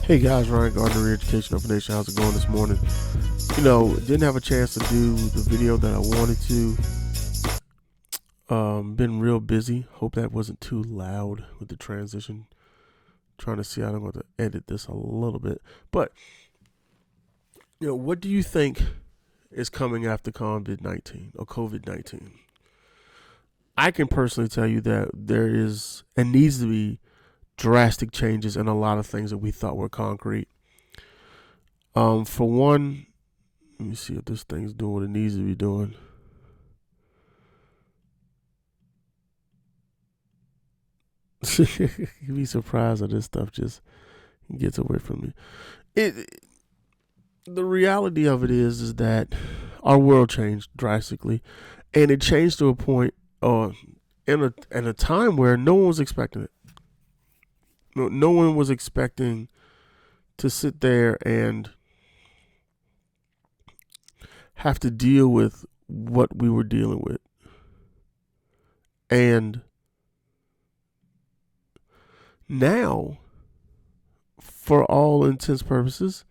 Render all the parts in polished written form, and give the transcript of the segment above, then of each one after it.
Hey guys, Ryan Gardner, Re-Education of a Nation. How's it going this morning? Didn't have a chance to do the video that I wanted to. Been real busy. Hope that wasn't too loud with the transition. Trying to see how I'm going to edit this a little bit. But, what do you think is coming after COVID-19 or COVID-19? I can personally tell you that there is and needs to be drastic changes in a lot of things that we thought were concrete. For one, let me see if this thing's doing what it needs to be doing. You'd be surprised that this stuff just gets away from me. The reality of it is that our world changed drastically, and it changed to a point, in a time where no one was expecting it. No one was expecting to sit there and have to deal with what we were dealing with. And now, for all intents and purposes,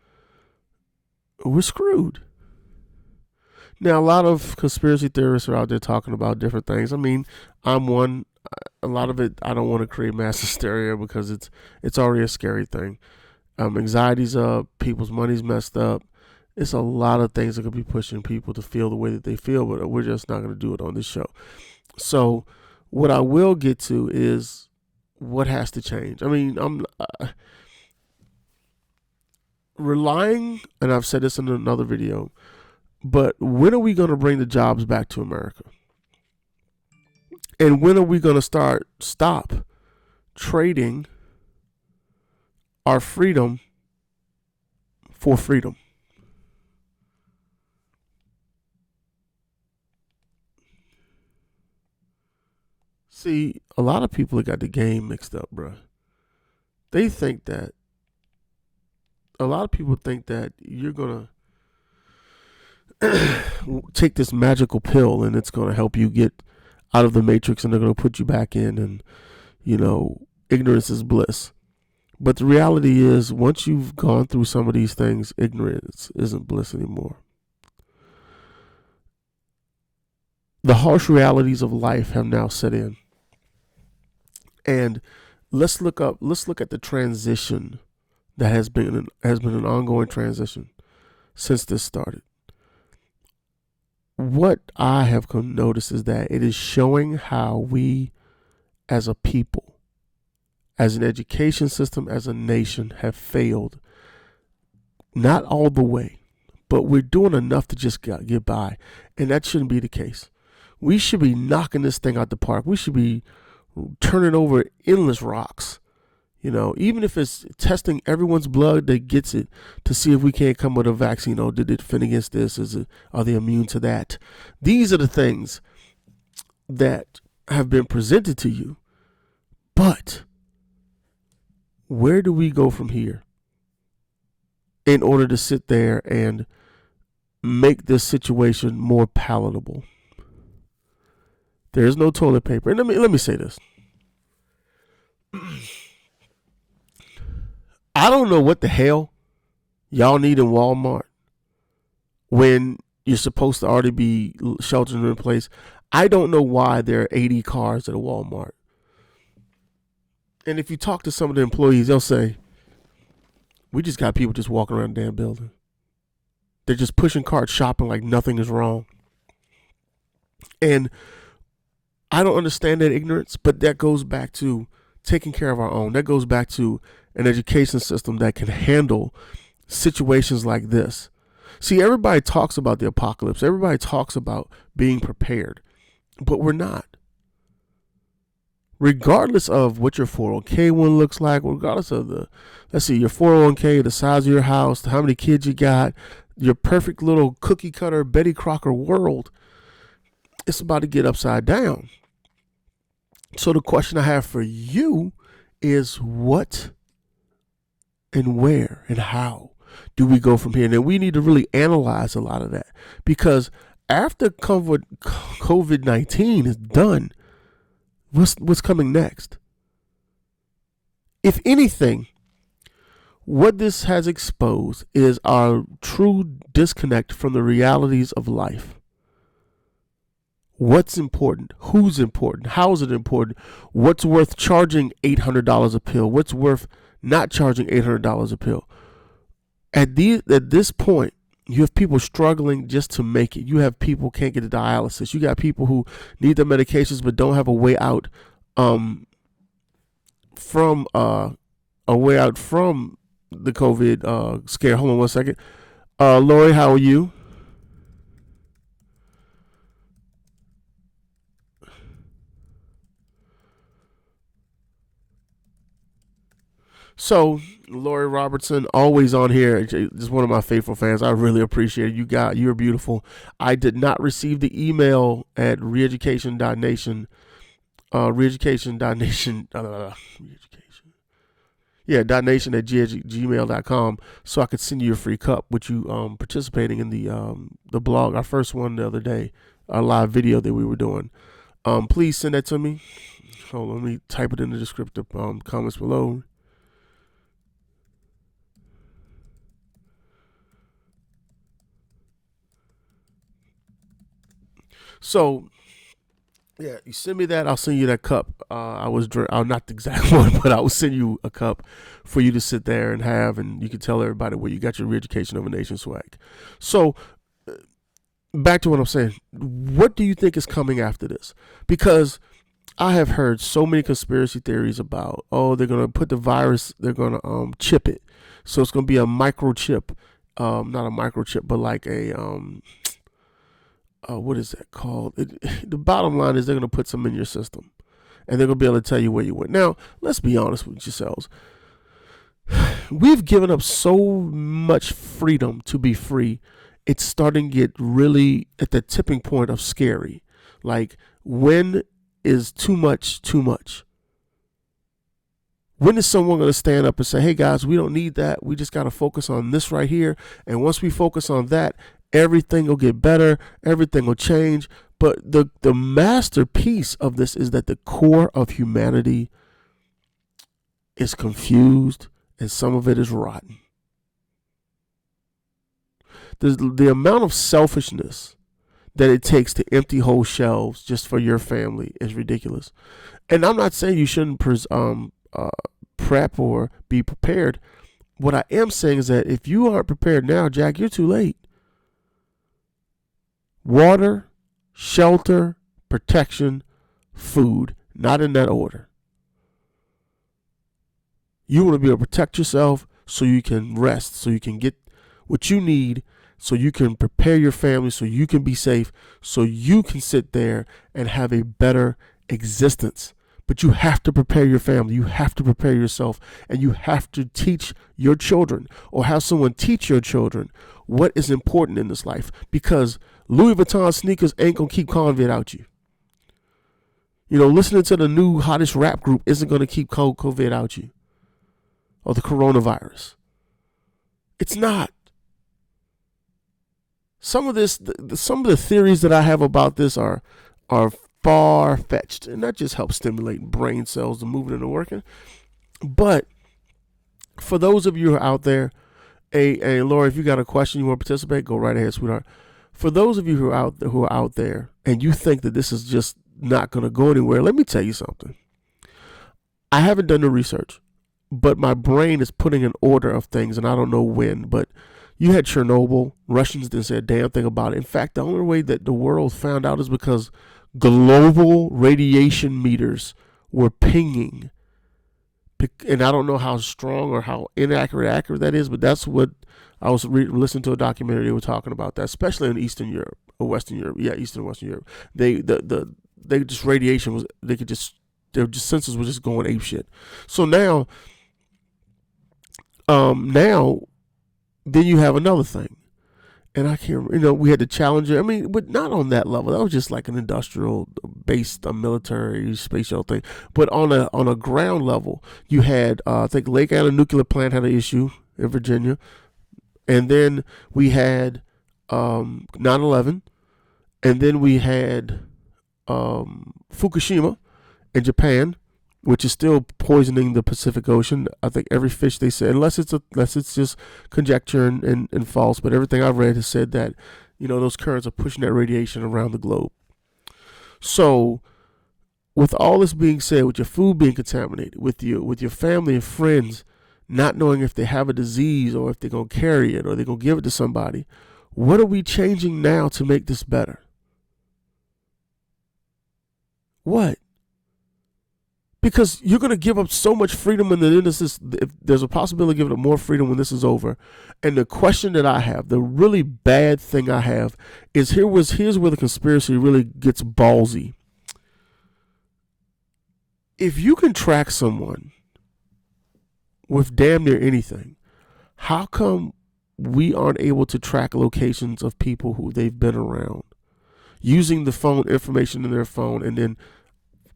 we're screwed. Now, a lot of conspiracy theorists are out there talking about different things. I mean, I'm one. A lot of it, I don't want to create mass hysteria because it's already a scary thing. Anxiety's up, people's money's messed up. It's a lot of things that could be pushing people to feel the way that they feel, but we're just not going to do it on this show. So what I will get to is what has to change. I mean, I'm relying, and I've said this in another video, but when are we going to bring the jobs back to America? And when are we going to stop trading our freedom for freedom? See, a lot of people have got the game mixed up, bro. They think that, a lot of people think that you're going to take this magical pill and it's going to help you get out of the matrix and they're going to put you back in, and ignorance is bliss. But the reality is, once you've gone through some of these things, ignorance isn't bliss anymore. The harsh realities of life have now set in. And let's look at the transition that has been an ongoing transition since this started. What I have noticed is that it is showing how we as a people, as an education system, as a nation, have failed. Not all the way, but we're doing enough to just get by. And that shouldn't be the case. We should be knocking this thing out the park. We should be turning over endless rocks. Even if it's testing everyone's blood that gets it to see if we can't come with a vaccine. Did it defend against this? Are they immune to that? These are the things that have been presented to you. But where do we go from here in order to sit there and make this situation more palatable? There is no toilet paper. And let me say this. I don't know what the hell y'all need in Walmart when you're supposed to already be sheltering in place. I don't know why there are 80 cars at a Walmart. And if you talk to some of the employees, they'll say, we just got people just walking around the damn building. They're just pushing carts, shopping like nothing is wrong. And I don't understand that ignorance, but that goes back to taking care of our own. That goes back to an education system that can handle situations like this. See, everybody talks about the apocalypse. Everybody talks about being prepared, but we're not. Regardless of what your 401k one looks like, regardless of your 401k, the size of your house, how many kids you got, your perfect little cookie cutter Betty Crocker world, it's about to get upside down. So the question I have for you is, what and where and how do we go from here? And we need to really analyze a lot of that, because after COVID-19 is done, what's coming next? If anything, What this has exposed is our true disconnect from the realities of life. What's important? Who's important? How is it important? What's worth charging $800 a pill? What's worth not charging $800 a pill? At this point, you have people struggling just to make it. You have people can't get to dialysis. You got people who need their medications but don't have a way out from the COVID scare. Hold on one second. Lori, how are you? So, Lori Robertson, always on here, just one of my faithful fans. I really appreciate it. You're beautiful. I did not receive the email at reeducation.nation, reeducation.nation, reeducation. Yeah, .nation at gmail.com, so I could send you a free cup with you participating in the blog, our first one the other day, our live video that we were doing. Please send that to me. Hold on, let me type it in the descriptive comments below. So, yeah, you send me that. I'll send you that cup. I'll not the exact one, but I will send you a cup for you to sit there and have, and you can tell everybody where you got your Re-Education of a Nation swag. So, back to what I'm saying. What do you think is coming after this? Because I have heard so many conspiracy theories about, they're gonna put the virus, they're gonna chip it, so it's gonna be a microchip, not a microchip, but like a what is that called? The bottom line is they're going to put some in your system, and they're going to be able to tell you where you went. Now, let's be honest with yourselves. We've given up so much freedom to be free. It's starting to get really at the tipping point of scary. Like, when is too much too much? When is someone going to stand up and say, hey guys, we don't need that. We just got to focus on this right here. And once we focus on that, everything will get better. Everything will change. But the masterpiece of this is that the core of humanity is confused and some of it is rotten. The amount of selfishness that it takes to empty whole shelves just for your family is ridiculous. And I'm not saying you shouldn't prep or be prepared. What I am saying is that if you aren't prepared now, Jack, you're too late. Water, shelter, protection, food, not in that order. You want to be able to protect yourself so you can rest, so you can get what you need, so you can prepare your family, so you can be safe, so you can sit there and have a better existence. But you have to prepare your family. You have to prepare yourself, and you have to teach your children or have someone teach your children what is important in this life, because Louis Vuitton sneakers ain't going to keep COVID out you. You know, listening to the new hottest rap group isn't going to keep COVID out you, or the coronavirus. It's not. Some of the theories that I have about this are far-fetched, and that just helps stimulate brain cells to moving and working. But for those of you who are out there, hey, Laura, if you got a question you want to participate, go right ahead, sweetheart. For those of you who are out there and you think that this is just not going to go anywhere, let me tell you something. I haven't done the research, but my brain is putting an order of things, and I don't know when, but you had Chernobyl. Russians didn't say a damn thing about it. In fact, the only way that the world found out is because global radiation meters were pinging. And I don't know how strong or how accurate that is, but that's what I was listening to a documentary. They were talking about that, especially in Eastern Europe or Western Europe. Yeah, Eastern and Western Europe. They just radiation was, their sensors were just going ape shit. So now then you have another thing, and I can't. We had the Challenger. I mean, but not on that level. That was just like an industrial based, military space shuttle thing. But on a ground level, you had I think Lake Island nuclear plant had an issue in Virginia, and then we had 9/11, and then we had Fukushima in Japan, which is still poisoning the Pacific Ocean. I think every fish they said, unless it's just conjecture and false, but everything I've read has said that, those currents are pushing that radiation around the globe. So, with all this being said, with your food being contaminated, with your family and friends not knowing if they have a disease or if they're gonna carry it or they're gonna give it to somebody, what are we changing now to make this better? What? Because you're going to give up so much freedom, and then if there's a possibility of giving up more freedom when this is over. And the question that I have, the really bad thing I have, is here's where the conspiracy really gets ballsy. If you can track someone with damn near anything, how come we aren't able to track locations of people who they've been around, using the phone information in their phone, and then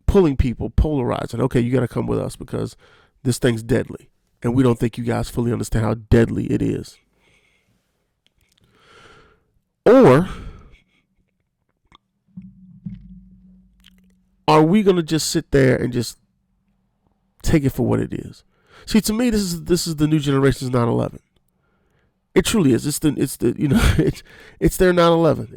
pulling people, polarizing? Okay, you got to come with us because this thing's deadly, and we don't think you guys fully understand how deadly it is. Or are we going to just sit there and just take it for what it is? See, to me, this is the new generation's 9/11. It truly is. It's their 9/11.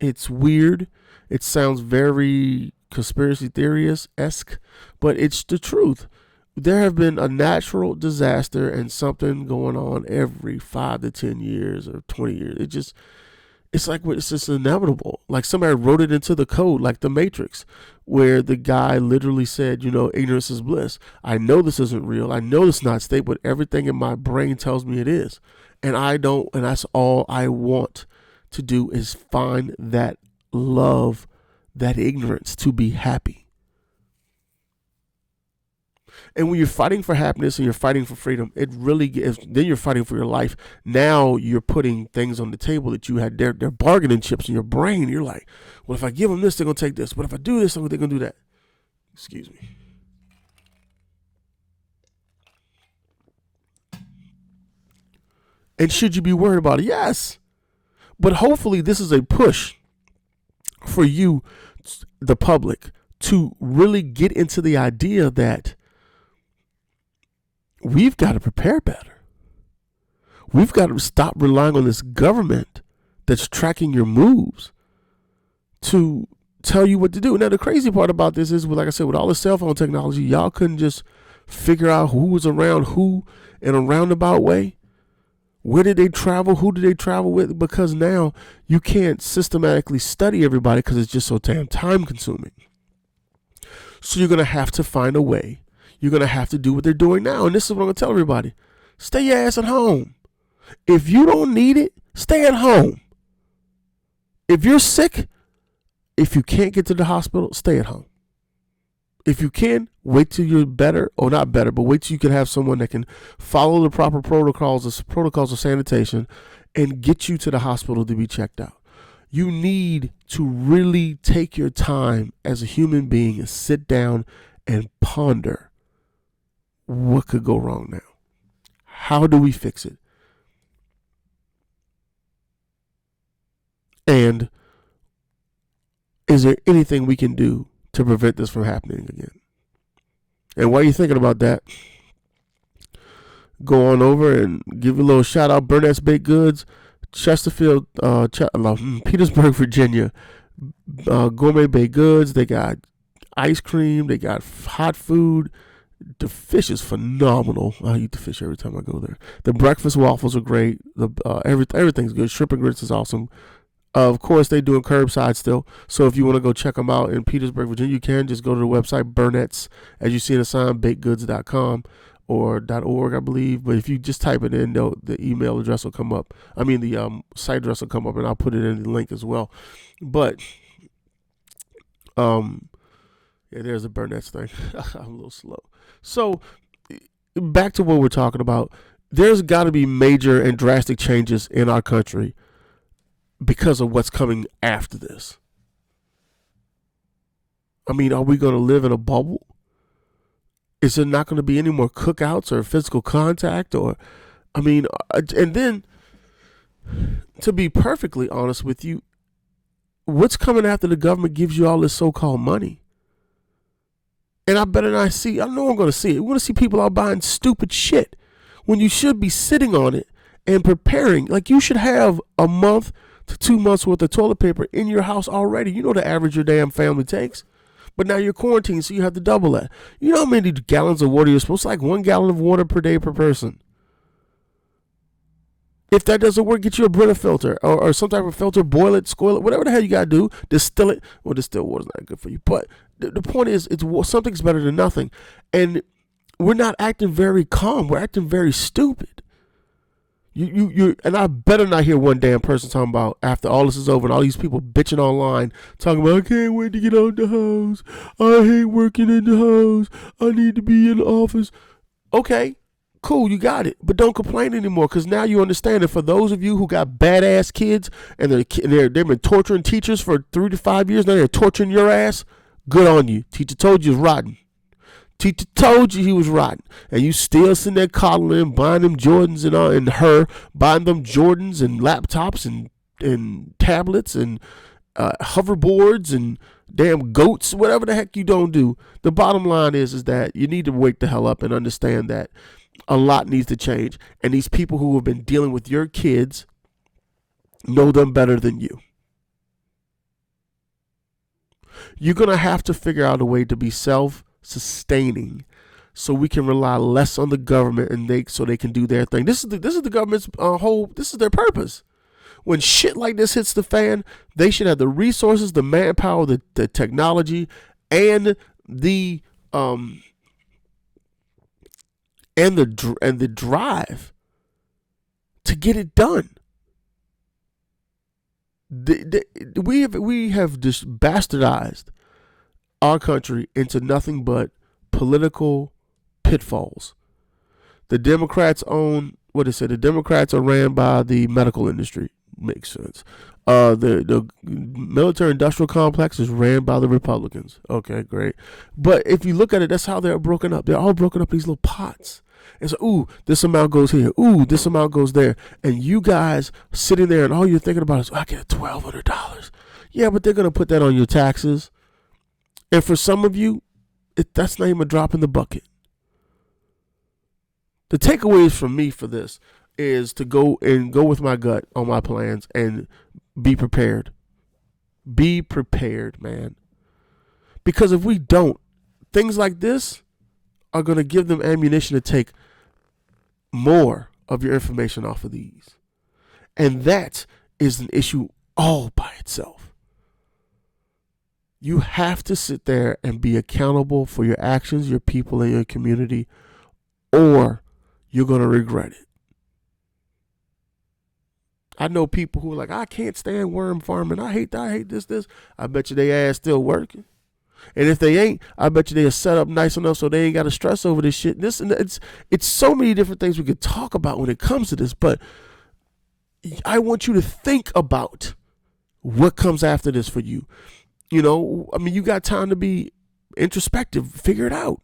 It's weird. It sounds very conspiracy theorist-esque, but it's the truth. There have been a natural disaster and something going on every 5 to 10 years or 20 years. It's just inevitable. Like somebody wrote it into the code, like the Matrix, where the guy literally said, ignorance is bliss. I know this isn't real. I know this is not state, but everything in my brain tells me it is. And that's all I want to do is find that love, that ignorance, to be happy. And when you're fighting for happiness and you're fighting for freedom, it really gives. Then you're fighting for your life. Now you're putting things on the table that you had. They're bargaining chips in your brain. You're like, well, if I give them this, they're gonna take this. But if I do this, they're gonna do that. Excuse me. And should you be worried about it? Yes. But hopefully this is a push for you, the public, to really get into the idea that we've got to prepare better. We've got to stop relying on this government that's tracking your moves to tell you what to do. Now, the crazy part about this is, like I said, with all the cell phone technology, y'all couldn't just figure out who was around who in a roundabout way. Where did they travel? Who did they travel with? Because now you can't systematically study everybody because it's just so damn time consuming. So you're going to have to find a way. You're going to have to do what they're doing now. And this is what I'm going to tell everybody. Stay your ass at home. If you don't need it, stay at home. If you're sick, if you can't get to the hospital, stay at home. If you can, wait till you're better, or not better, but wait till you can have someone that can follow the proper protocols of sanitation and get you to the hospital to be checked out. You need to really take your time as a human being and sit down and ponder what could go wrong now. How do we fix it? And is there anything we can do to prevent this from happening again? And while you're thinking about that, go on over and give a little shout out. Burnett's Baked Goods, Chesterfield, Petersburg, Virginia. Gourmet baked goods. They got ice cream. They got hot food. The fish is phenomenal. I eat the fish every time I go there. The breakfast waffles are great. Everything's good. Shrimp and grits is awesome. Of course, they're doing curbside still. So if you want to go check them out in Petersburg, Virginia, you can just go to the website, Burnett's, as you see in the sign, bakedgoods.com or .org, I believe. But if you just type it in, the email address will come up. I mean, the site address will come up, and I'll put it in the link as well. But, yeah, there's a Burnett's thing. I'm a little slow. So, back to what we're talking about. There's got to be major and drastic changes in our country because of what's coming after this. I mean, are we going to live in a bubble? Is there not going to be any more cookouts or physical contact? And then, to be perfectly honest with you, what's coming after the government gives you all this so-called money? And I better not see, I know I'm going to see it. We're going to see people out buying stupid shit when you should be sitting on it and preparing. Like, you should have a month to 2 months worth of toilet paper in your house already. You know the average your damn family takes. But now you're quarantined, so you have to double that. You know how many gallons of water you're supposed to, like 1 gallon of water per day per person. If that doesn't work, get you a Brita filter or some type of filter, boil it, scoil it, whatever the hell you got to do, distill it. Well, distilled water's not good for you. But the point is, something's better than nothing. And we're not acting very calm. We're acting very stupid. And I better not hear one damn person talking about, after all this is over and all these people bitching online, talking about, I can't wait to get out the house. I hate working in the house. I need to be in the office. Okay. Cool, you got it. But don't complain anymore, because now you understand that for those of you who got badass kids and they've been torturing teachers for 3 to 5 years, now they're torturing your ass, good on you. Teacher told you it was rotten. Teacher told you he was rotten. And you still sitting there coddling him, buying them Jordans and her, buying them Jordans and laptops and tablets and hoverboards and damn goats, whatever the heck you don't do. The bottom line is that you need to wake the hell up and understand that a lot needs to change. And these people who have been dealing with your kids know them better than you. You're going to have to figure out a way to be self-sustaining so we can rely less on the government and so they can do their thing. This is the government's this is their purpose. When shit like this hits the fan, they should have the resources, the manpower, the technology, and the drive to get it done. We have just bastardized our country into nothing but political pitfalls. The Democrats the Democrats are ran by the medical industry. Makes sense. The military industrial complex is ran by the Republicans. Okay, great. But if you look at it, that's how they're broken up. They're all broken up in these little pots. And so, ooh, this amount goes here. Ooh, this amount goes there. And you guys sitting there and all you're thinking about is, I get $1,200. Yeah, but they're going to put that on your taxes. And for some of you, that's not even a drop in the bucket. The takeaways from me for this is to go with my gut on my plans and be prepared. Be prepared, man. Because if we don't, things like this are going to give them ammunition to take more of your information off of these. And that is an issue all by itself. You have to sit there and be accountable for your actions, your people, and your community, or you're going to regret it. I know people who are like, I can't stand worm farming. I hate this. I bet you they ass still working. And if they ain't, I bet you they're set up nice enough so they ain't got to stress over this shit. It's so many different things we could talk about when it comes to this, but I want you to think about what comes after this for you. You know, I mean, you got time to be introspective, figure it out.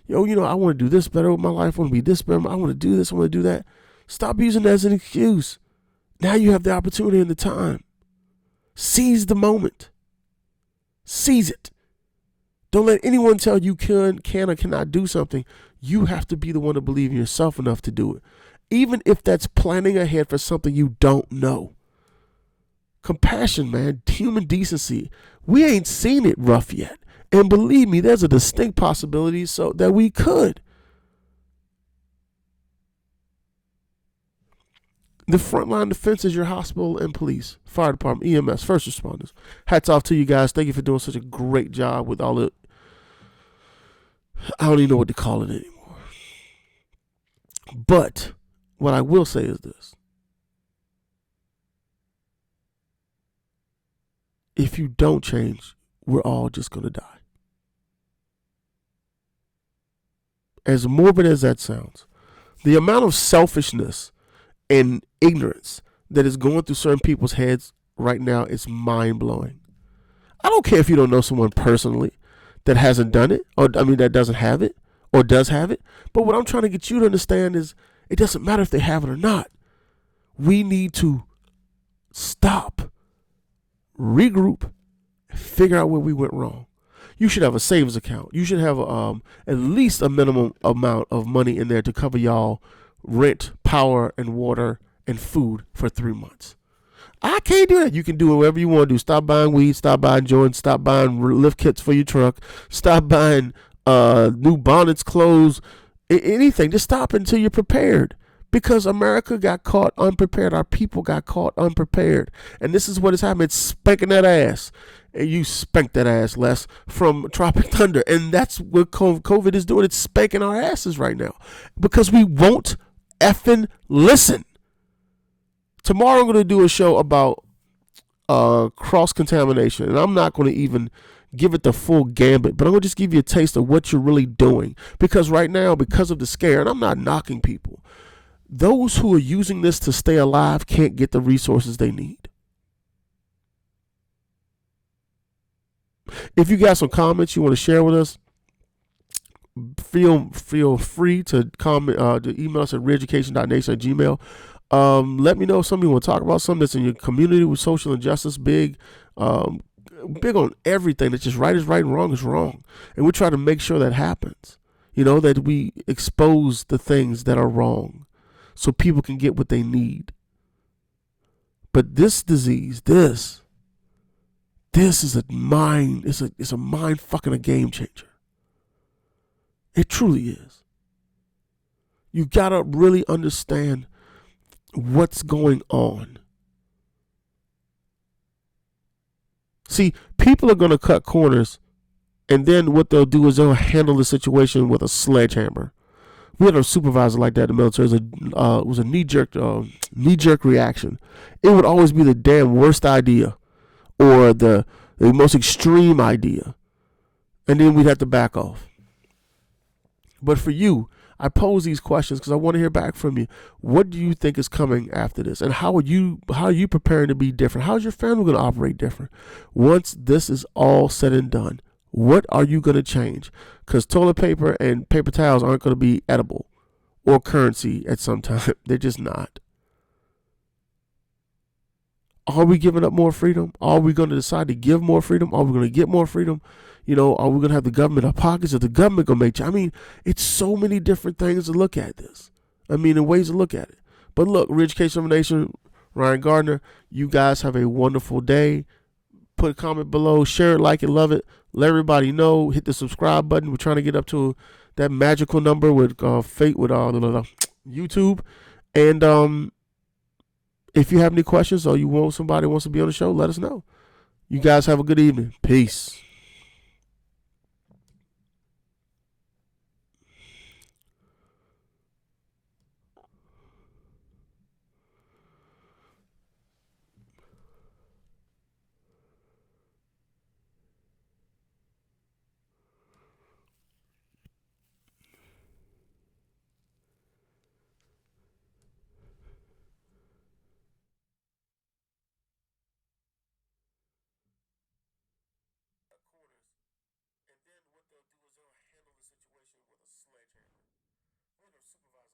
I want to do this better with my life. I want to be this better. I want to do this. I want to do that. Stop using it as an excuse. Now you have the opportunity and the time. Seize the moment. Seize it. Don't let anyone tell you can or cannot do something. You have to be the one to believe in yourself enough to do it. Even if that's planning ahead for something you don't know. Compassion, man. Human decency. We ain't seen it rough yet. And believe me, there's a distinct possibility so that we could. The frontline defense is your hospital and police, fire department, EMS, first responders. Hats off to you guys. Thank you for doing such a great job with all the, I don't even know what to call it anymore. But what I will say is this. If you don't change, we're all just going to die. As morbid as that sounds, the amount of selfishness and ignorance that is going through certain people's heads right now is mind-blowing. I don't care if you don't know someone personally that hasn't done it, that doesn't have it, or does have it. But what I'm trying to get you to understand is it doesn't matter if they have it or not. We need to stop, regroup, and figure out where we went wrong. You should have a savings account. You should have at least a minimum amount of money in there to cover y'all rent, power, and water and food for 3 months. I can't do that. You can do whatever you want to do. Stop buying weed. Stop buying joints. Stop buying lift kits for your truck. Stop buying new bonnets, clothes, anything. Just stop until you're prepared. Because America got caught unprepared. Our people got caught unprepared. And this is what is happening. It's spanking that ass. And you spank that ass, Les, from Tropic Thunder. And that's what COVID is doing. It's spanking our asses right now. Because we won't effing listen. Tomorrow I'm going to do a show about cross contamination. And I'm not going to even give it the full gambit, but I'm going to just give you a taste of what you're really doing. Because right now, because of the scare, and I'm not knocking people, those who are using this to stay alive can't get the resources they need. If you got some comments you want to share with us, feel free to comment, to email us at reeducation.nation@gmail. Let me know if something you want to talk about, something that's in your community with social injustice, big on everything. That's just right is right and wrong is wrong. And we try to make sure that happens. That we expose the things that are wrong so people can get what they need. But this disease, this is a mind, it's a mind fucking a game changer. It truly is. You gotta really understand what's going on. See, people are gonna cut corners, and then what they'll do is they'll handle the situation with a sledgehammer. We had a supervisor like that in the military. It was a knee jerk reaction. It would always be the damn worst idea, or the most extreme idea, and then we'd have to back off. But for you, I pose these questions because I want to hear back from you. What do you think is coming after this, and how are you preparing to be different? How is your family going to operate different once this is all said and done? What are you going to change? Because toilet paper and paper towels aren't going to be edible or currency at some time. They're just not. Are we giving up more freedom? Are we going to decide to give more freedom? Are we going to get more freedom? Are we going to have the government in our pockets? Is the government going to make? I mean, it's so many different things to look at this. I mean, and ways to look at it. But look, Reeducation of a Nation, Ryan Gardner, you guys have a wonderful day. Put a comment below, share it, like it, love it. Let everybody know. Hit the subscribe button. We're trying to get up to that magical number with YouTube. And if you have any questions or you want somebody who wants to be on the show, let us know. You guys have a good evening. Peace. And then what they'll do is they'll handle the situation with a sledgehammer. We had a supervisor